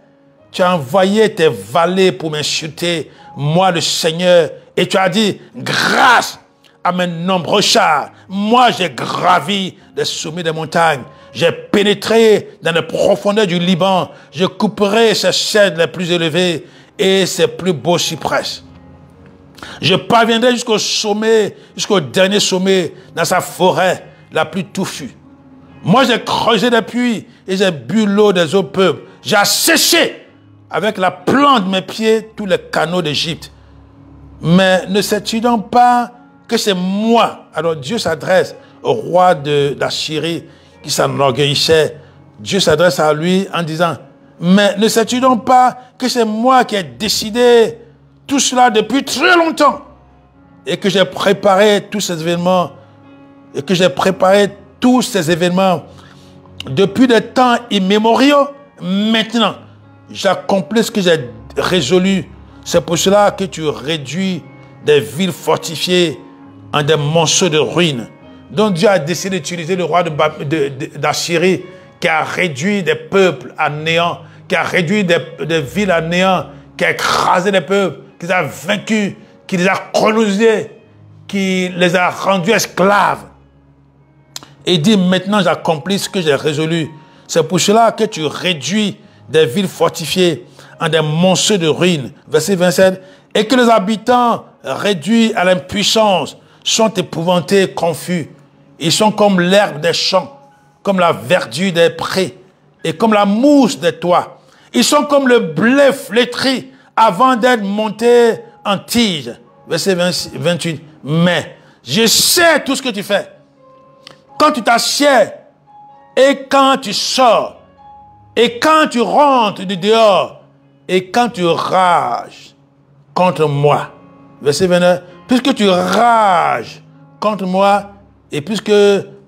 tu as envoyé tes valets pour m'insulter, moi le Seigneur, et tu as dit, grâce à mes nombreux chars, moi j'ai gravi les sommets des montagnes, j'ai pénétré dans les profondeurs du Liban, je couperai ses cèdres les plus élevés et ses plus beaux cyprès. Je parviendrai jusqu'au sommet, jusqu'au dernier sommet, dans sa forêt la plus touffue. Moi j'ai creusé des puits et j'ai bu l'eau des eaux peuples. J'ai asséché avec la plante de mes pieds tous les canaux d'Égypte. Mais ne sais-tu donc pas que c'est moi? Alors Dieu s'adresse au roi d'Assyrie qui s'enorgueillissait. Dieu s'adresse à lui en disant, mais ne sais-tu donc pas que c'est moi qui ai décidé tout cela depuis très longtemps et que j'ai préparé tous ces événements depuis des temps immémoriaux. Maintenant, j'accomplis ce que j'ai résolu. C'est pour cela que tu réduis des villes fortifiées en des monceaux de ruines. Donc Dieu a décidé d'utiliser le roi d'Assyrie qui a réduit des peuples à néant, qui a réduit des villes à néant, qui a écrasé des peuples, qui les a vaincus, qui les a colonisés, qui les a rendus esclaves. Et il dit, maintenant j'accomplis ce que j'ai résolu. C'est pour cela que tu réduis des villes fortifiées en des monceaux de ruines. Verset 27. Et que les habitants réduits à l'impuissance sont épouvantés, confus. Ils sont comme l'herbe des champs, comme la verdure des prés et comme la mousse des toits. Ils sont comme le blé flétri avant d'être montés en tige. Verset 28. Mais je sais tout ce que tu fais. Quand tu t'assieds et quand tu sors et quand tu rentres du dehors et quand tu rages contre moi. Verset 29. Puisque tu rages contre moi et puisque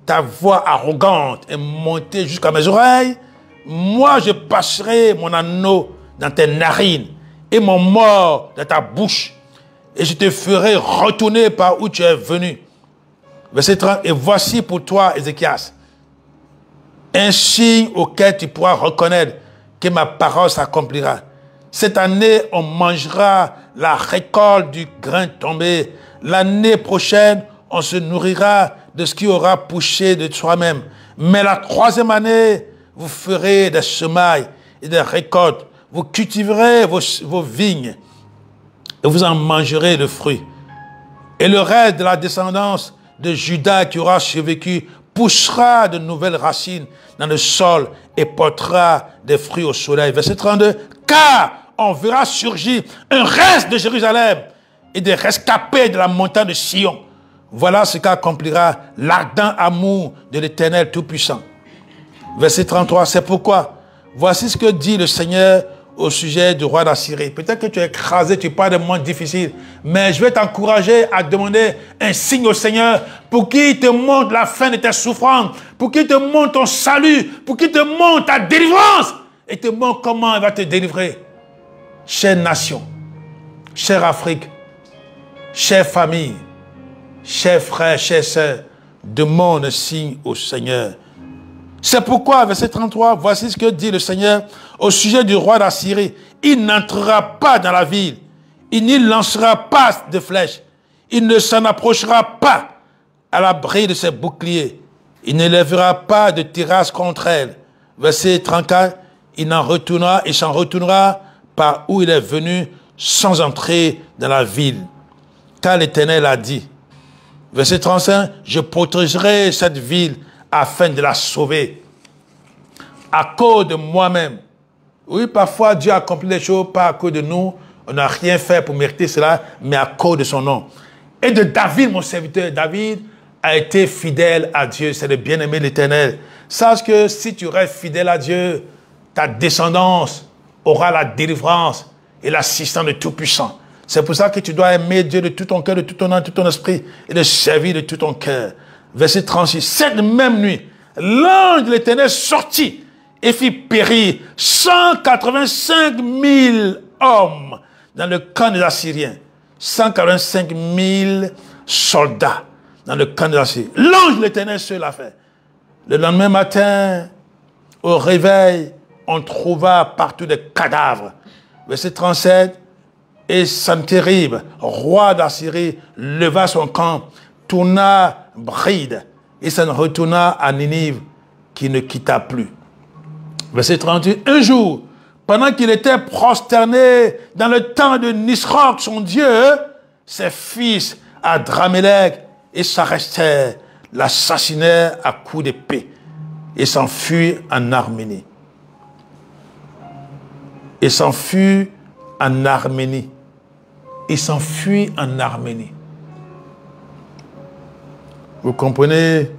ta voix arrogante est montée jusqu'à mes oreilles, moi je passerai mon anneau dans tes narines et mon mort dans ta bouche, et je te ferai retourner par où tu es venu. Verset 30, et voici pour toi, Ézéchias, un signe auquel tu pourras reconnaître que ma parole s'accomplira. Cette année, on mangera la récolte du grain tombé. L'année prochaine, on se nourrira de ce qui aura poussé de soi-même. Mais la troisième année, vous ferez des semailles et des récoltes. Vous cultiverez vos vignes et vous en mangerez le fruit. Et le reste de la descendance de Judas qui aura survécu poussera de nouvelles racines dans le sol et portera des fruits au soleil. Verset 32. Car on verra surgir un reste de Jérusalem et des rescapés de la montagne de Sion. Voilà ce qu'accomplira l'ardent amour de l'Éternel Tout-Puissant. Verset 33. C'est pourquoi, voici ce que dit le Seigneur au sujet du roi d'Assyrie. Peut-être que tu es écrasé, tu parles de moments difficiles, mais je vais t'encourager à demander un signe au Seigneur pour qu'il te montre la fin de tes souffrances, pour qu'il te montre ton salut, pour qu'il te montre ta délivrance et te montre comment il va te délivrer. Chère nation, chère Afrique, chère famille, chers frères, chères sœurs, demande un signe au Seigneur. C'est pourquoi, verset 33, voici ce que dit le Seigneur au sujet du roi d'Assyrie. Il n'entrera pas dans la ville, il n'y lancera pas de flèches, il ne s'en approchera pas à l'abri de ses boucliers, il ne lèvera pas de terrasse contre elle. Verset 34, il s'en retournera par où il est venu sans entrer dans la ville. Car l'Éternel a dit, verset 35, je protégerai cette ville afin de la sauver. À cause de moi-même. Oui, parfois Dieu accomplit les choses pas à cause de nous. On n'a rien fait pour mériter cela, mais à cause de son nom. Et de David, mon serviteur. David a été fidèle à Dieu. C'est le bien-aimé de l'Éternel. Sache que si tu restes fidèle à Dieu, ta descendance aura la délivrance et l'assistance de Tout-Puissant. C'est pour ça que tu dois aimer Dieu de tout ton cœur, de tout ton âme, de tout ton esprit et le servir de tout ton cœur. Verset 36. Cette même nuit, l'ange de l'Éternel sortit et fit périr 185 000 hommes dans le camp des Assyriens. 185 000 soldats dans le camp des Assyriens. L'ange de l'Éternel seul l'a fait. Le lendemain matin, au réveil, on trouva partout des cadavres. Verset 37. Et Santérib, roi d'Assyrie, leva son camp, tourna bride, et s'en retourna à Ninive, qui ne quitta plus. Verset 38. Un jour, pendant qu'il était prosterné dans le temps de Nisroch, son Dieu, ses fils Adramélec et Sarester l'assassinèrent à coups d'épée et s'enfuit en Arménie. Et s'enfuit en Arménie. Il s'enfuit en Arménie. Vous comprenez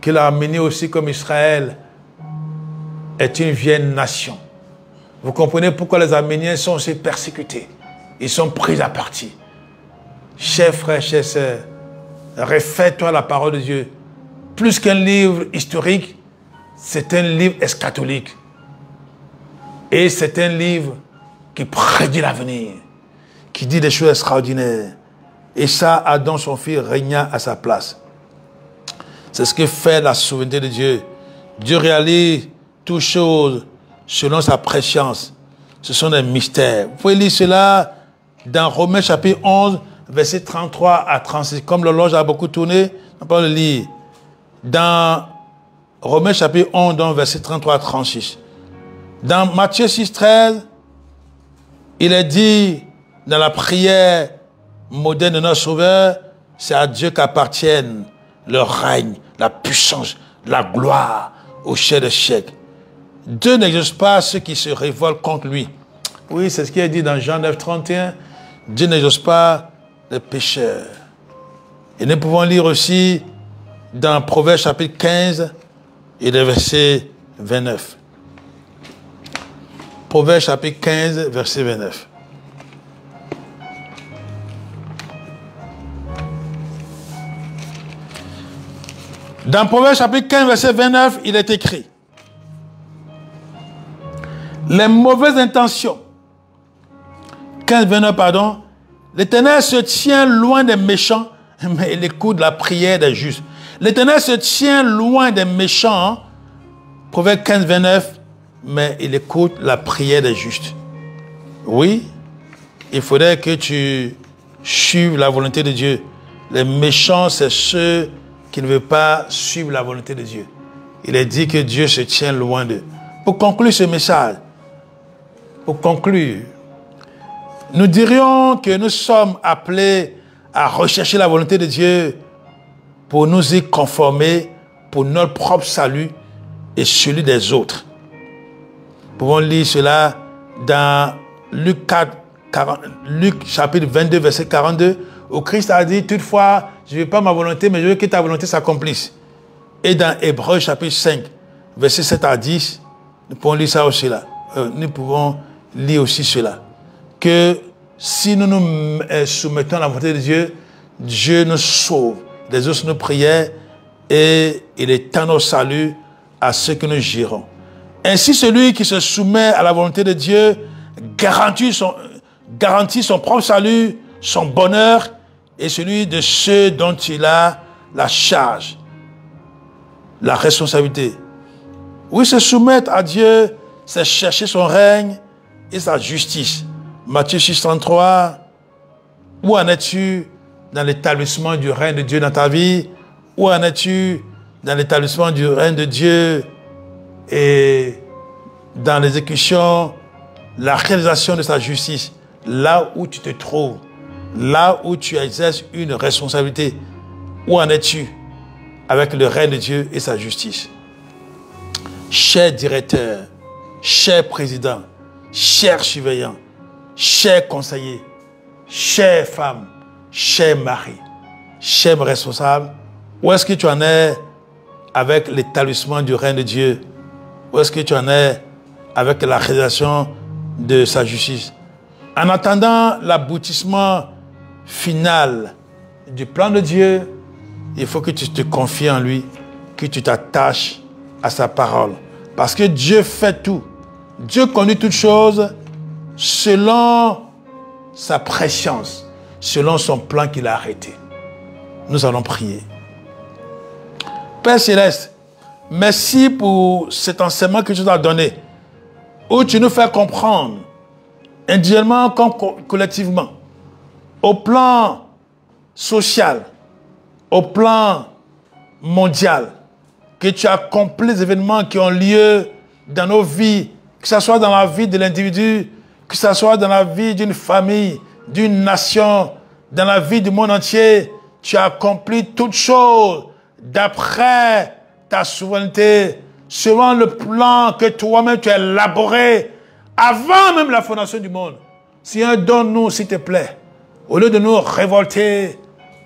que l'Arménie aussi, comme Israël, est une vieille nation. Vous comprenez pourquoi les Arméniens sont aussi persécutés. Ils sont pris à partie. Chers frères, chères sœurs, refais-toi la parole de Dieu. Plus qu'un livre historique, c'est un livre eschatologique. Et c'est un livre qui prédit l'avenir, qui dit des choses extraordinaires. Et ça, Adam, son fils, régna à sa place. C'est ce que fait la souveraineté de Dieu. Dieu réalise toutes choses selon sa préscience. Ce sont des mystères. Vous pouvez lire cela dans Romains chapitre 11, versets 33 à 36. Comme l'horloge a beaucoup tourné, on peut le lire. Dans Romains chapitre 11, versets 33 à 36. Dans Matthieu 6, 13, il est dit dans la prière moderne de notre Sauveur, c'est à Dieu qu'appartiennent le règne, la puissance, la gloire, au chef des siècles. Dieu n'exauce pas ceux qui se révoltent contre lui. Oui, c'est ce qui est dit dans Jean 9, 31. Dieu n'exauce pas les pécheurs. Et nous pouvons lire aussi dans Proverbes chapitre 15 et le verset 29. Proverbes chapitre 15, verset 29. Dans Proverbes chapitre 15, verset 29, il est écrit: les mauvaises intentions 15, 29, pardon. L'Éternel se tient loin des méchants, mais il écoute la prière des justes. L'Éternel se tient loin des méchants, Proverbe 15, 29, mais il écoute la prière des justes. Oui, il faudrait que tu suives la volonté de Dieu. Les méchants, c'est ceux qui ne veulent pas suivre la volonté de Dieu. Il est dit que Dieu se tient loin d'eux. Pour conclure ce message, pour conclure, nous dirions que nous sommes appelés à rechercher la volonté de Dieu pour nous y conformer, pour notre propre salut et celui des autres. Nous pouvons lire cela dans Luc chapitre 22, verset 42, où Christ a dit, toutefois, je ne veux pas ma volonté, mais je veux que ta volonté s'accomplisse. Et dans Hébreux chapitre 5, verset 7 à 10, nous pouvons lire ça aussi là. Nous pouvons lire aussi cela. Que si nous nous soumettons à la volonté de Dieu, Dieu nous sauve des autres nos prières et il étend nos saluts à ceux que nous gérons. Ainsi, celui qui se soumet à la volonté de Dieu garantit son propre salut, son bonheur et celui de ceux dont il a la charge, la responsabilité. Oui, se soumettre à Dieu, c'est chercher son règne et sa justice. Matthieu 6, 33, où en es-tu dans l'établissement du règne de Dieu dans ta vie? Où en es-tu dans l'établissement du règne de Dieu et dans l'exécution, la réalisation de sa justice? Là où tu te trouves, là où tu exerces une responsabilité, où en es-tu avec le règne de Dieu et sa justice? Chers directeurs, chers présidents, chers surveillants, chers conseillers, chères femmes, chers maris, chers responsables, où est-ce que tu en es avec l'établissement du règne de Dieu? Où est-ce que tu en es avec la réalisation de sa justice? En attendant l'aboutissement final du plan de Dieu, il faut que tu te confies en lui, que tu t'attaches à sa parole. Parce que Dieu fait tout. Dieu conduit toutes choses selon sa préscience, selon son plan qu'il a arrêté. Nous allons prier. Père Céleste, merci pour cet enseignement que tu nous as donné, où tu nous fais comprendre, individuellement comme collectivement, au plan social, au plan mondial, que tu accomplis les événements qui ont lieu dans nos vies, que ce soit dans la vie de l'individu, que ce soit dans la vie d'une famille, d'une nation, dans la vie du monde entier. Tu as accompli toutes choses d'après ta souveraineté, selon le plan que toi-même tu as élaboré avant même la fondation du monde. Seigneur, donne-nous, s'il te plaît, au lieu de nous révolter,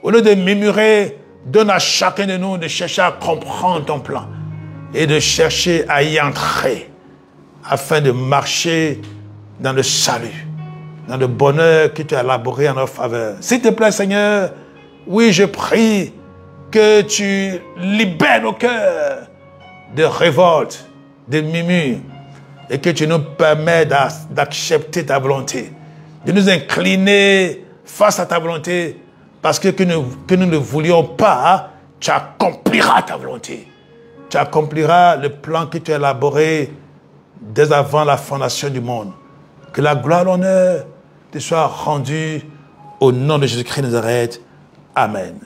au lieu de murmurer, donne à chacun de nous de chercher à comprendre ton plan et de chercher à y entrer afin de marcher dans le salut, dans le bonheur que tu as élaboré en notre faveur. S'il te plaît, Seigneur, oui, je prie que tu libères nos cœurs de révolte, de murmures, et que tu nous permets d'accepter ta volonté, de nous incliner face à ta volonté, parce que nous ne voulions pas, tu accompliras ta volonté. Tu accompliras le plan que tu as élaboré dès avant la fondation du monde. Que la gloire et l'honneur te soient rendus au nom de Jésus-Christ de Nazareth. Amen.